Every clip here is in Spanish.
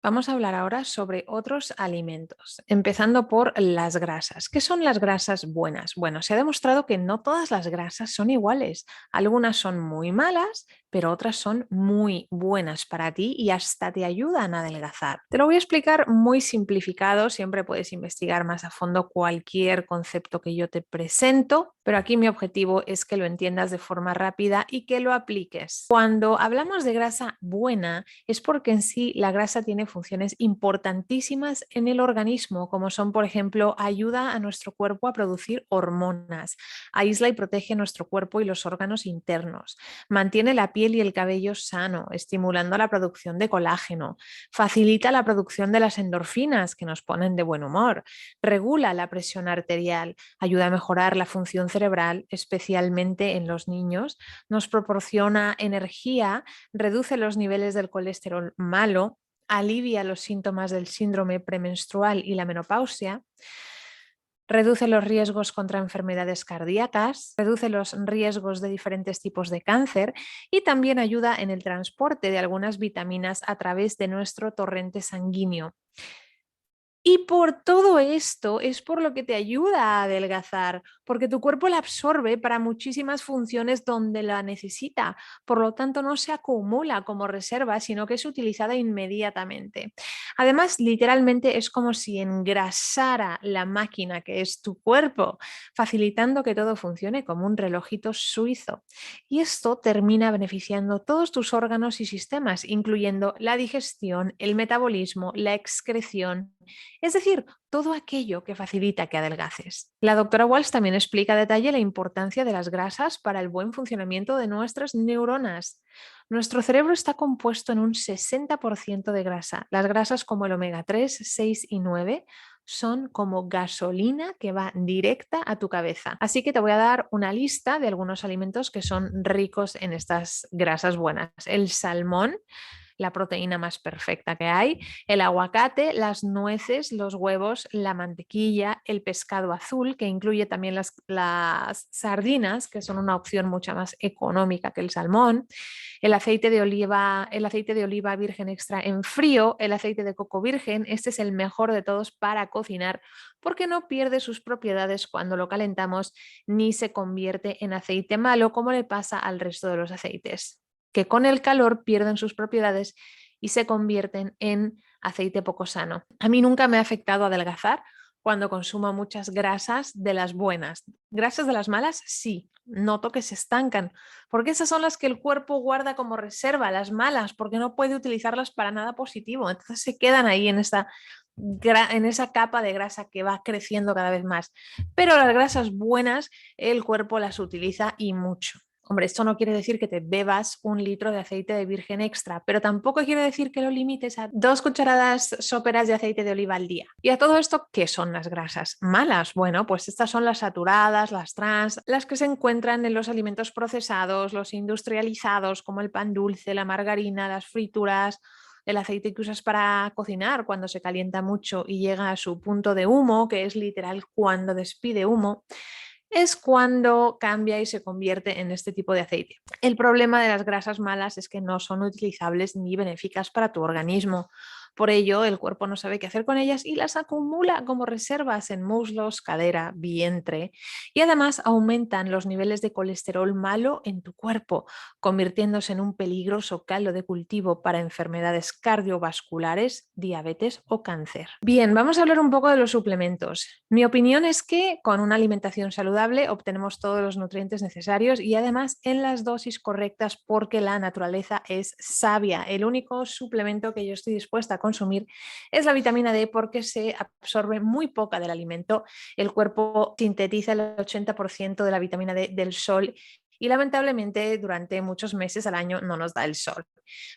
Vamos a hablar ahora sobre otros alimentos, empezando por las grasas. ¿Qué son las grasas buenas? Bueno, se ha demostrado que no todas las grasas son iguales. Algunas son muy malas, pero otras son muy buenas para ti y hasta te ayudan a adelgazar. Te lo voy a explicar muy simplificado, siempre puedes investigar más a fondo cualquier concepto que yo te presento, pero aquí mi objetivo es que lo entiendas de forma rápida y que lo apliques. Cuando hablamos de grasa buena, es porque en sí la grasa tiene funciones importantísimas en el organismo, como son, por ejemplo, ayuda a nuestro cuerpo a producir hormonas, aísla y protege nuestro cuerpo y los órganos internos, mantiene la piel y el cabello sano, estimulando la producción de colágeno, facilita la producción de las endorfinas que nos ponen de buen humor, regula la presión arterial, ayuda a mejorar la función cerebral, especialmente en los niños, nos proporciona energía, reduce los niveles del colesterol malo, alivia los síntomas del síndrome premenstrual y la menopausia, reduce los riesgos contra enfermedades cardíacas, reduce los riesgos de diferentes tipos de cáncer y también ayuda en el transporte de algunas vitaminas a través de nuestro torrente sanguíneo. Y por todo esto es por lo que te ayuda a adelgazar, porque tu cuerpo la absorbe para muchísimas funciones donde la necesita. Por lo tanto, no se acumula como reserva, sino que es utilizada inmediatamente. Además, literalmente es como si engrasara la máquina que es tu cuerpo, facilitando que todo funcione como un relojito suizo. Y esto termina beneficiando todos tus órganos y sistemas, incluyendo la digestión, el metabolismo, la excreción, es decir, todo aquello que facilita que adelgaces. La doctora Walsh también explica a detalle la importancia de las grasas para el buen funcionamiento de nuestras neuronas. Nuestro cerebro está compuesto en un 60% de grasa. Las grasas como el omega 3, 6 y 9 son como gasolina que va directa a tu cabeza. Así que te voy a dar una lista de algunos alimentos que son ricos en estas grasas buenas. El salmón, la proteína más perfecta que hay, el aguacate, las nueces, los huevos, la mantequilla, el pescado azul, que incluye también las sardinas, que son una opción mucho más económica que el salmón, el aceite de oliva virgen extra en frío, el aceite de coco virgen, este es el mejor de todos para cocinar porque no pierde sus propiedades cuando lo calentamos ni se convierte en aceite malo como le pasa al resto de los aceites, que con el calor pierden sus propiedades y se convierten en aceite poco sano. A mí nunca me ha afectado adelgazar cuando consumo muchas grasas de las buenas. Grasas de las malas, sí, noto que se estancan, porque esas son las que el cuerpo guarda como reserva, las malas, porque no puede utilizarlas para nada positivo. Entonces se quedan ahí en esa capa de grasa que va creciendo cada vez más. Pero las grasas buenas, el cuerpo las utiliza y mucho. Hombre, esto no quiere decir que te bebas 1 litro de aceite de virgen extra, pero tampoco quiere decir que lo limites a 2 cucharadas soperas de aceite de oliva al día. Y a todo esto, ¿qué son las grasas malas? Bueno, pues estas son las saturadas, las trans, las que se encuentran en los alimentos procesados, los industrializados, como el pan dulce, la margarina, las frituras, el aceite que usas para cocinar cuando se calienta mucho y llega a su punto de humo, que es literal cuando despide humo, es cuando cambia y se convierte en este tipo de aceite. El problema de las grasas malas es que no son utilizables ni benéficas para tu organismo. Por ello, el cuerpo no sabe qué hacer con ellas y las acumula como reservas en muslos, cadera, vientre y además aumentan los niveles de colesterol malo en tu cuerpo, convirtiéndose en un peligroso caldo de cultivo para enfermedades cardiovasculares, diabetes o cáncer. Bien, vamos a hablar un poco de los suplementos. Mi opinión es que con una alimentación saludable obtenemos todos los nutrientes necesarios y además en las dosis correctas porque la naturaleza es sabia. El único suplemento que yo estoy dispuesta a consumir es la vitamina D porque se absorbe muy poca del alimento. El cuerpo sintetiza el 80% de la vitamina D del sol y lamentablemente durante muchos meses al año no nos da el sol.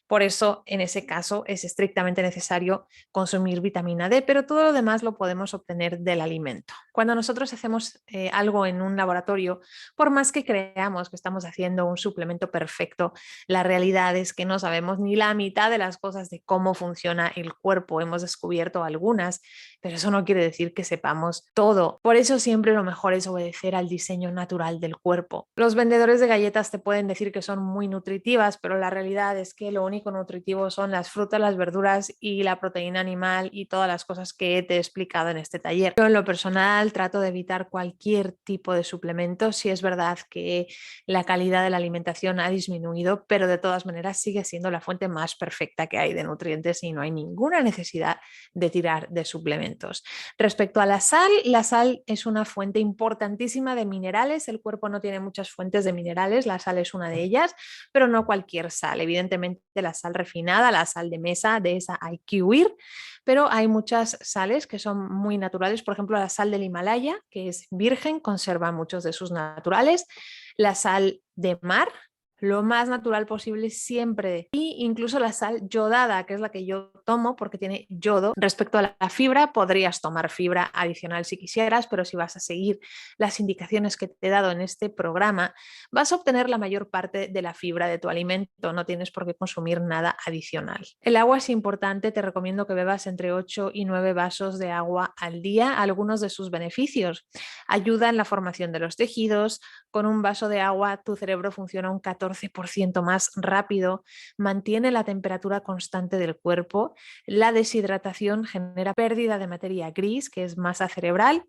Por eso, en ese caso, es estrictamente necesario consumir vitamina D, pero todo lo demás lo podemos obtener del alimento. Cuando nosotros hacemos algo en un laboratorio, por más que creamos que estamos haciendo un suplemento perfecto, la realidad es que no sabemos ni la mitad de las cosas de cómo funciona el cuerpo. Hemos descubierto algunas, pero eso no quiere decir que sepamos todo. Por eso siempre lo mejor es obedecer al diseño natural del cuerpo. Los vendedores de galletas te pueden decir que son muy nutritivas, pero la realidad es que lo único nutritivo son las frutas, las verduras y la proteína animal y todas las cosas que te he explicado en este taller. Yo en lo personal trato de evitar cualquier tipo de suplemento. Si es verdad que la calidad de la alimentación ha disminuido, pero de todas maneras sigue siendo la fuente más perfecta que hay de nutrientes y no hay ninguna necesidad de tirar de suplementos. Respecto a la sal es una fuente importantísima de minerales. El cuerpo no tiene muchas fuentes de minerales, la sal es una de ellas, pero no cualquier sal. Evidentemente la sal refinada, la sal de mesa, de esa hay que huir, pero hay muchas sales que son muy naturales. Por ejemplo, la sal del Himalaya, que es virgen, conserva muchos de sus naturales. La sal de mar, lo más natural posible siempre. Y incluso la sal yodada, que es la que yo tomo porque tiene yodo. Respecto a la fibra, podrías tomar fibra adicional si quisieras, pero si vas a seguir las indicaciones que te he dado en este programa, vas a obtener la mayor parte de la fibra de tu alimento. No tienes por qué consumir nada adicional. El agua es importante. Te recomiendo que bebas entre 8 y 9 vasos de agua al día. Algunos de sus beneficios: ayuda en la formación de los tejidos. Con un vaso de agua tu cerebro funciona un 14% más rápido, mantiene la temperatura constante del cuerpo. La deshidratación genera pérdida de materia gris, que es masa cerebral.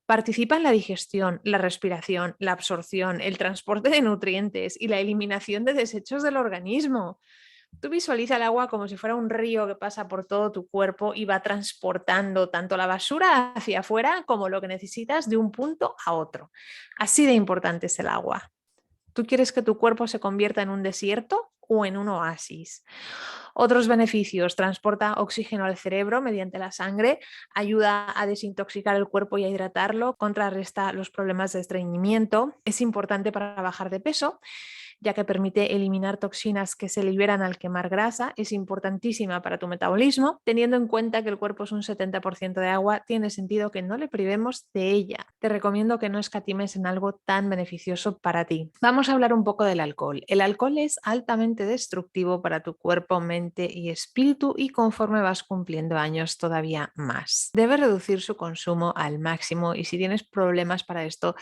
Participa en la digestión, la respiración, la absorción, el transporte de nutrientes y la eliminación de desechos del organismo. Tú visualiza el agua como si fuera un río que pasa por todo tu cuerpo y va transportando tanto la basura hacia afuera como lo que necesitas de un punto a otro. Así de importante es el agua. ¿Tú quieres que tu cuerpo se convierta en un desierto o en un oasis? Otros beneficios: transporta oxígeno al cerebro mediante la sangre, ayuda a desintoxicar el cuerpo y a hidratarlo, contrarresta los problemas de estreñimiento, es importante para bajar de peso, ya que permite eliminar toxinas que se liberan al quemar grasa. Es importantísima para tu metabolismo. Teniendo en cuenta que el cuerpo es un 70% de agua, tiene sentido que no le privemos de ella. Te recomiendo que no escatimes en algo tan beneficioso para ti. Vamos a hablar un poco del alcohol. El alcohol es altamente destructivo para tu cuerpo, mente y espíritu, y conforme vas cumpliendo años todavía más. Debes reducir su consumo al máximo, y si tienes problemas para esto,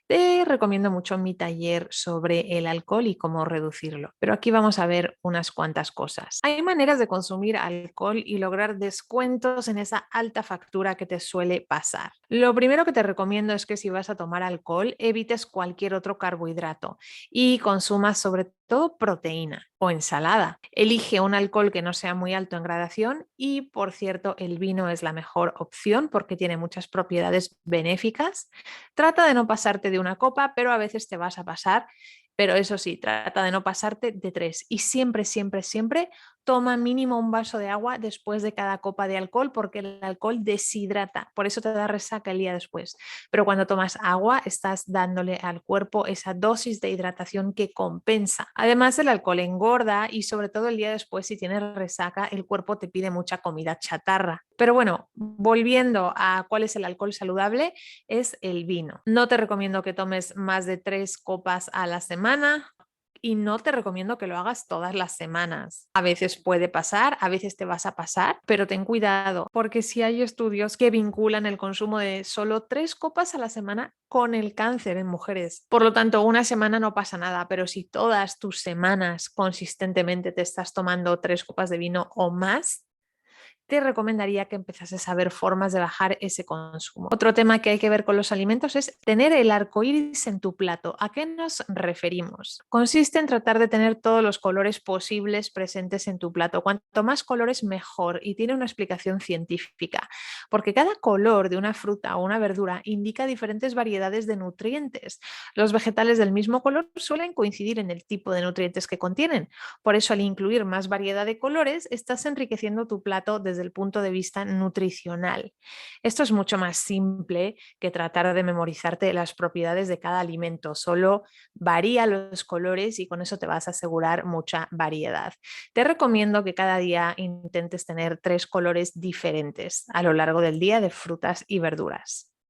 te recomiendo mucho mi taller sobre el alcohol y cómo reducirlo. Pero aquí vamos a ver unas cuantas cosas. Hay maneras de consumir alcohol y lograr descuentos en esa alta factura que te suele pasar. Lo primero que te recomiendo es que si vas a tomar alcohol, evites cualquier otro carbohidrato y consumas sobre todo proteína o ensalada. Elige un alcohol que no sea muy alto en gradación y, por cierto, el vino es la mejor opción porque tiene muchas propiedades benéficas. Trata de no pasarte de una copa, pero a veces te vas a pasar. Pero eso sí, trata de no pasarte de 3 y siempre, siempre, siempre toma mínimo un vaso de agua después de cada copa de alcohol, porque el alcohol deshidrata, por eso te da resaca el día después. Pero cuando tomas agua estás dándole al cuerpo esa dosis de hidratación que compensa. Además, el alcohol engorda y sobre todo el día después, si tienes resaca, el cuerpo te pide mucha comida chatarra. Pero bueno, volviendo a cuál es el alcohol saludable, es el vino. No te recomiendo que tomes más de 3 copas a la semana. Y no te recomiendo que lo hagas todas las semanas. A veces puede pasar, a veces te vas a pasar, pero ten cuidado, porque si hay estudios que vinculan el consumo de solo 3 copas a la semana con el cáncer en mujeres. Por lo tanto, una semana no pasa nada, pero si todas tus semanas consistentemente te estás tomando 3 copas de vino o más, te recomendaría que empezases a ver formas de bajar ese consumo. Otro tema que hay que ver con los alimentos es tener el arco iris en tu plato. ¿A qué nos referimos? Consiste en tratar de tener todos los colores posibles presentes en tu plato. Cuanto más colores, mejor, y tiene una explicación científica, porque cada color de una fruta o una verdura indica diferentes variedades de nutrientes. Los vegetales del mismo color suelen coincidir en el tipo de nutrientes que contienen. Por eso, al incluir más variedad de colores, estás enriqueciendo tu plato desde el punto de vista nutricional. Esto es mucho más simple que tratar de memorizarte las propiedades de cada alimento. Solo varía los colores y con eso te vas a asegurar mucha variedad. Te recomiendo que cada día intentes tener 3 colores diferentes a lo largo del día de frutas y verduras.